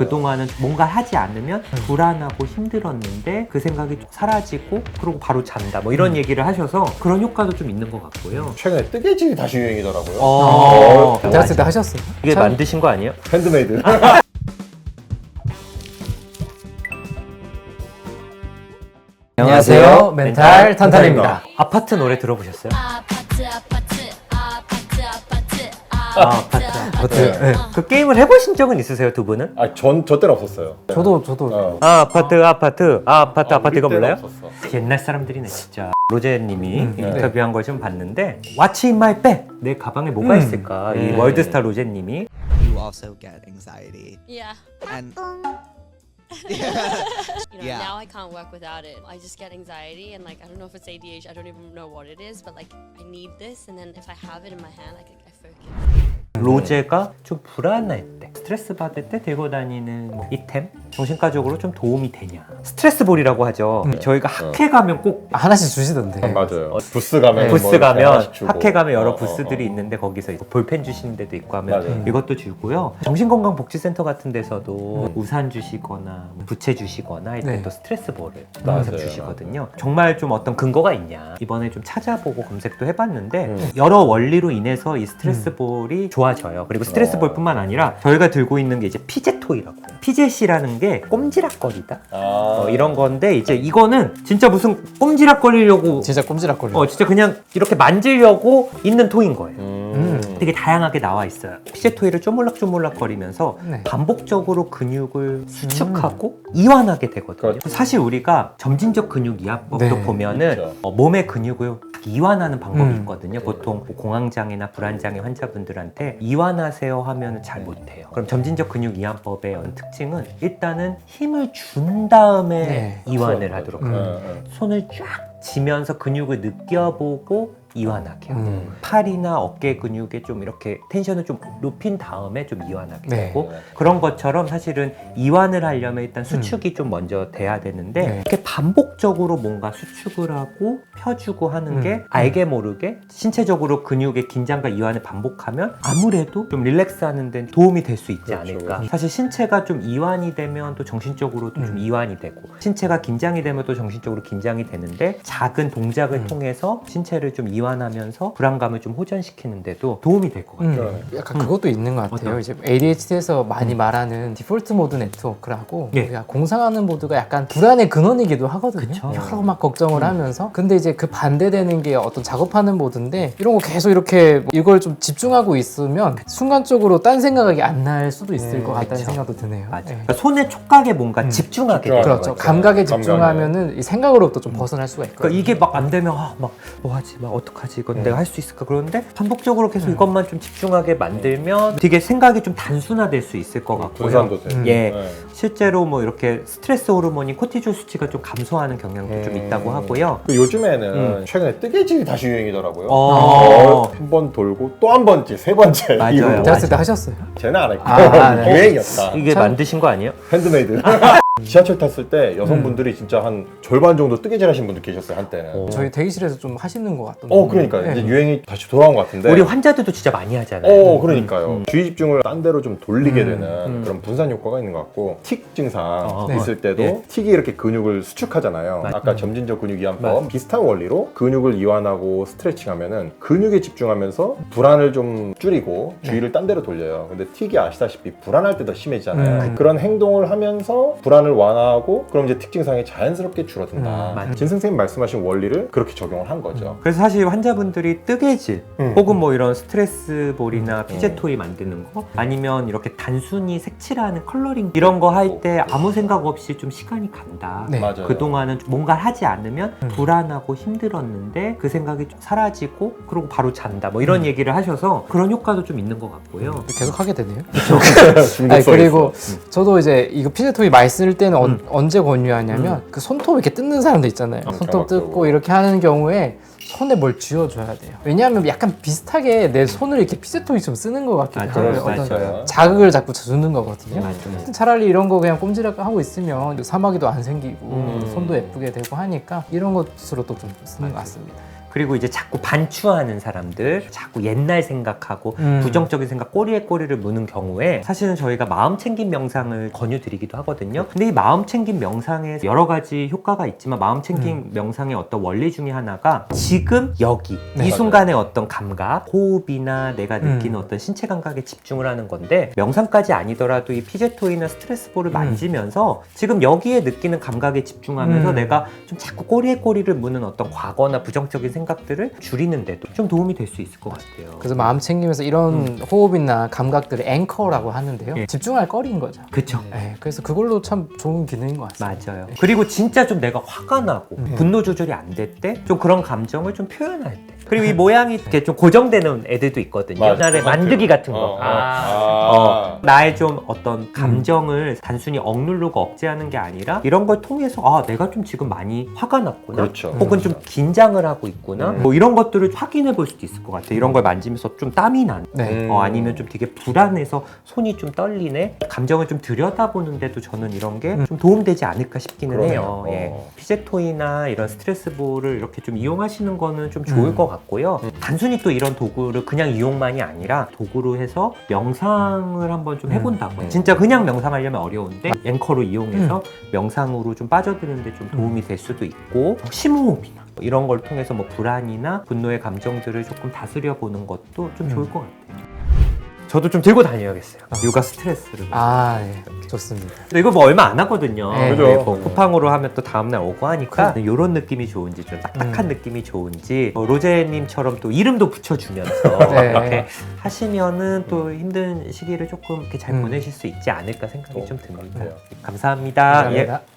그동안은 뭔가 하지 않으면 불안하고 힘들었는데 그 생각이 좀 사라지고 그러고 바로 잔다 뭐 이런 얘기를 하셔서 그런 효과도 좀 있는 것 같고요. 최근에 뜨개질이 다시 유행이더라고요. 대학생 때 하셨어요? 이게 참- 만드신 거 아니에요? 핸드메이드. 안녕하세요. 멘탈 탄탄입니다. 아파트 노래 들어보셨어요? 아파트 아파트. 네. 그 게임을 해보신 적은 있으세요, 두 분은? 저 때는 없었어요. 저도 아파트 우리 이거 때는 몰라요? 없었어. 옛날 사람들이네 진짜. 로제님이 네. 인터뷰한 걸 좀 봤는데 What's in my bag? 내 가방에 뭐가 있을까? 이 월드스타 로제님이 You also get anxiety. Yeah. And You know, Yeah. now I can't work without it. I just get anxiety and like I don't know if it's ADHD. I don't even know what it is, but like I need this, and then if I have it in my hand, like I focus. 로제가 좀 불안할 때, 스트레스 받을 때 들고 다니는 뭐 이템? 정신과적으로 좀 도움이 되냐? 스트레스볼이라고 하죠. 저희가 학회 가면 꼭 하나씩 주시던데. 맞아요. 부스 가면 부스 뭐 이렇게 가면 하나씩 주고. 학회 가면 여러 부스들이 있는데 거기서 이제 볼펜 주시는 데도 있고 하면 맞아요. 이것도 주고요. 정신건강복지센터 같은 데서도 우산 주시거나 부채 주시거나 할 때 네. 또 스트레스볼을 맞아요. 항상 주시거든요. 정말 좀 어떤 근거가 있냐 이번에 좀 찾아보고 검색도 해봤는데 여러 원리로 인해서 이 스트레스볼이 좋아져요. 그리고 스트레스볼뿐만 아니라 저희가 들고 있는 게 이제 피젯토이라고 해요. 피젯이라는 게 꼼지락거리다 이런 건데 이제 이거는 진짜 무슨 꼼지락거리려고 진짜 꼼지락거려. 진짜 그냥 이렇게 만지려고 있는 토인 거예요. 음. 되게 다양하게 나와 있어요. 피제 토이를 쪼물락쪼물락거리면서 네. 반복적으로 근육을 수축하고 이완하게 되거든요. 그렇죠. 사실 우리가 점진적 근육 이완법도 네. 보면은 그렇죠. 몸의 근육을 이완하는 방법이 있거든요. 보통 뭐 공황장애나 불안장애 환자분들한테 이완하세요 하면 잘 못해요. 그럼 점진적 근육 이완법의 특징은 일단은 힘을 준 다음에 네. 이완을 하도록 해요. 응. 손을 쫙 쥐면서 근육을 느껴보고 이완하게 하고 음. 팔이나 어깨 근육에 좀 이렇게 텐션을 좀 높인 다음에 좀 이완하게 네. 되고 그런 것처럼 사실은 이완을 하려면 일단 수축이 좀 먼저 돼야 되는데 네. 이렇게 반복적으로 뭔가 수축을 하고 펴주고 하는 게 알게 모르게 신체적으로 근육의 긴장과 이완을 반복하면 아무래도 좀 릴렉스하는 데 도움이 될 수 있지 그렇죠, 않을까. 그렇죠. 사실 신체가 좀 이완이 되면 또 정신적으로도 좀 이완이 되고 신체가 긴장이 되면 또 정신적으로 긴장이 되는데 작은 동작을 통해서 신체를 좀 이완하면서 불안감을 좀 호전시키는데도 도움이 될 것 같아요. 그러네. 약간 그것도 있는 것 같아요. 어떤? 이제 ADHD에서 많이 말하는 디폴트 모드 네트워크라고 예. 우리가 공상하는 모드가 약간 불안의 근원이기도 하거든요. 그쵸. 여러 막 걱정을 하면서. 근데 이제 그 반대되는 게 어떤 작업하는 모드인데 이런 거 계속 이렇게 뭐 이걸 좀 집중하고 있으면 순간적으로 딴 생각이 안 날 수도 있을 것 같다는 그쵸. 생각도 드네요. 맞아. 네. 그러니까 손의 촉각에 뭔가 집중하게 돼요. 그렇죠. 맞죠. 감각에 감각에. 집중하면은 이 생각으로부터 좀 벗어날 수가 있거든요. 그러니까 이게 막 안 되면 막 뭐하지 막 어떡하지 이건 내가 할 수 있을까 그러는데 반복적으로 계속 이것만 좀 집중하게 만들면 되게 생각이 좀 단순화될 수 있을 것 같고요. 분산도 돼. 예, 네. 실제로 뭐 이렇게 스트레스 호르몬인 코티졸 수치가 좀 감소하는 경향도 좀 있다고 하고요. 그 요즘에는 최근에 뜨개질이 다시 유행이더라고요. 한 번 돌고 또 한 번째, 세 번째. 맞아요. 이후로. 대학생 때 하셨어요? 쟤는 안 했고 네. 유행이었다. 이게 만드신 거 아니에요? 핸드메이드. 지하철 탔을 때 여성분들이 진짜 한 절반 정도 뜨개질 하신 분들 계셨어요 한때는. 저희 대기실에서 좀 하시는 것 같던데. 그러니까 네. 이제 유행이 다시 돌아온 것 같은데. 우리 환자들도 진짜 많이 하잖아요. 그러니까요. 주의 집중을 딴 데로 좀 돌리게 되는 그런 분산 효과가 있는 것 같고 틱 증상 네. 있을 때도 예. 틱이 이렇게 근육을 수축하잖아요. 맞- 아까 점진적 근육 이완법 비슷한 원리로 근육을 이완하고 스트레칭하면은 근육에 집중하면서 불안을 좀 줄이고 주의를 딴 데로 돌려요. 근데 틱이 아시다시피 불안할 때 더 심해지잖아요. 그런 행동을 하면서 불안을 완화하고 그럼 이제 틱 증상이 자연스럽게 줄어든다. 맞아요. 진 선생님 말씀하신 원리를 그렇게 적용을 한 거죠. 그래서 사실 환자분들이 뜨개질 혹은 뭐 이런 스트레스볼이나 피제토이 만드는 거 아니면 이렇게 단순히 색칠하는 컬러링 이런 거 할 때 아무 생각 없이 좀 시간이 간다. 네. 맞아요. 그동안은 뭔가 하지 않으면 불안하고 힘들었는데 그 생각이 좀 사라지고 그러고 바로 잔다 뭐 이런 얘기를 하셔서 그런 효과도 좀 있는 것 같고요. 계속 하게 되네요. 중독성이 아니, 그리고 있어. 저도 이제 이거 피제토이 많이 쓸 때는 언제 권유하냐면 그 손톱 이렇게 뜯는 사람들 있잖아요. 손톱 정확하고. 뜯고 이렇게 하는 경우에 손에 뭘 쥐어줘야 돼요. 왜냐하면 약간 비슷하게 내 손을 이렇게 피제토이처럼 쓰는 것 같기도 맞아요, 해요. 어떤 맞아요. 자극을 자꾸 주는 거거든요. 맞아요. 차라리 이런 거 그냥 꼼지락 하고 있으면 사마귀도 안 생기고 손도 예쁘게 되고 하니까 이런 것으로 또 좀 쓰는 것 같습니다. 그리고 이제 자꾸 반추하는 사람들, 자꾸 옛날 생각하고 부정적인 생각, 꼬리에 꼬리를 무는 경우에 사실은 저희가 마음 챙김 명상을 권유드리기도 하거든요. 근데 이 마음 챙김 명상에 여러 가지 효과가 있지만 마음 챙김 명상의 어떤 원리 중에 하나가 지금 여기 네, 이 순간의 어떤 감각, 호흡이나 내가 느끼는 어떤 신체 감각에 집중을 하는 건데 명상까지 아니더라도 이 피제토이나 스트레스볼을 만지면서 지금 여기에 느끼는 감각에 집중하면서 내가 좀 자꾸 꼬리에 꼬리를 무는 어떤 과거나 부정적인 생각들을 줄이는데도 좀 도움이 될 수 있을 것 같아요. 그래서 마음 챙기면서 이런 호흡이나 감각들을 앵커라고 하는데요. 예. 집중할 거리인 거죠. 그쵸. 네, 그래서 그걸로 참 좋은 기능인 것 같습니다. 맞아요. 그리고 진짜 좀 내가 화가 나고 분노 조절이 안 될 때 좀 그런 감정을 좀 표현할 때 그리고 이 모양이 이렇게 좀 고정되는 애들도 있거든요. 맞아. 옛날에 만드기 같은 거. 나의 좀 어떤 감정을 단순히 억누르고 억제하는 게 아니라 이런 걸 통해서 내가 좀 지금 많이 화가 났구나. 그렇죠. 혹은 좀 긴장을 하고 있구나. 뭐 이런 것들을 확인해 볼 수도 있을 것 같아요. 이런 걸 만지면서 좀 땀이 나네. 네. 아니면 좀 되게 불안해서 손이 좀 떨리네. 감정을 좀 들여다보는데도 저는 이런 게 좀 도움되지 않을까 싶기는 그러네요. 해요. 예. 피제토이나 이런 스트레스볼을 이렇게 좀 이용하시는 거는 좀 좋을 것 같고요. 단순히 또 이런 도구를 그냥 이용만이 아니라 도구로 해서 명상을 한번 좀 해본다고. 진짜 그냥 명상하려면 어려운데 앵커로 이용해서 명상으로 좀 빠져드는데 좀 도움이 될 수도 있고 심호흡이나 이런 걸 통해서 뭐 불안이나 분노의 감정들을 조금 다스려 보는 것도 좀 좋을 것 같아요. 저도 좀 들고 다녀야겠어요. 육아 스트레스를. 네. 좋습니다. 근데 이거 뭐 얼마 안 하거든요. 네. 그죠. 네, 뭐 쿠팡으로 하면 또 다음날 오고 하니까 이런 느낌이 좋은지 좀 딱딱한 느낌이 좋은지 로제님처럼 또 이름도 붙여주면서 네. 이렇게 하시면은 또 힘든 시기를 조금 이렇게 잘 보내실 수 있지 않을까 생각이 좀 듭니다. 같아요. 감사합니다. 감사합니다. 예.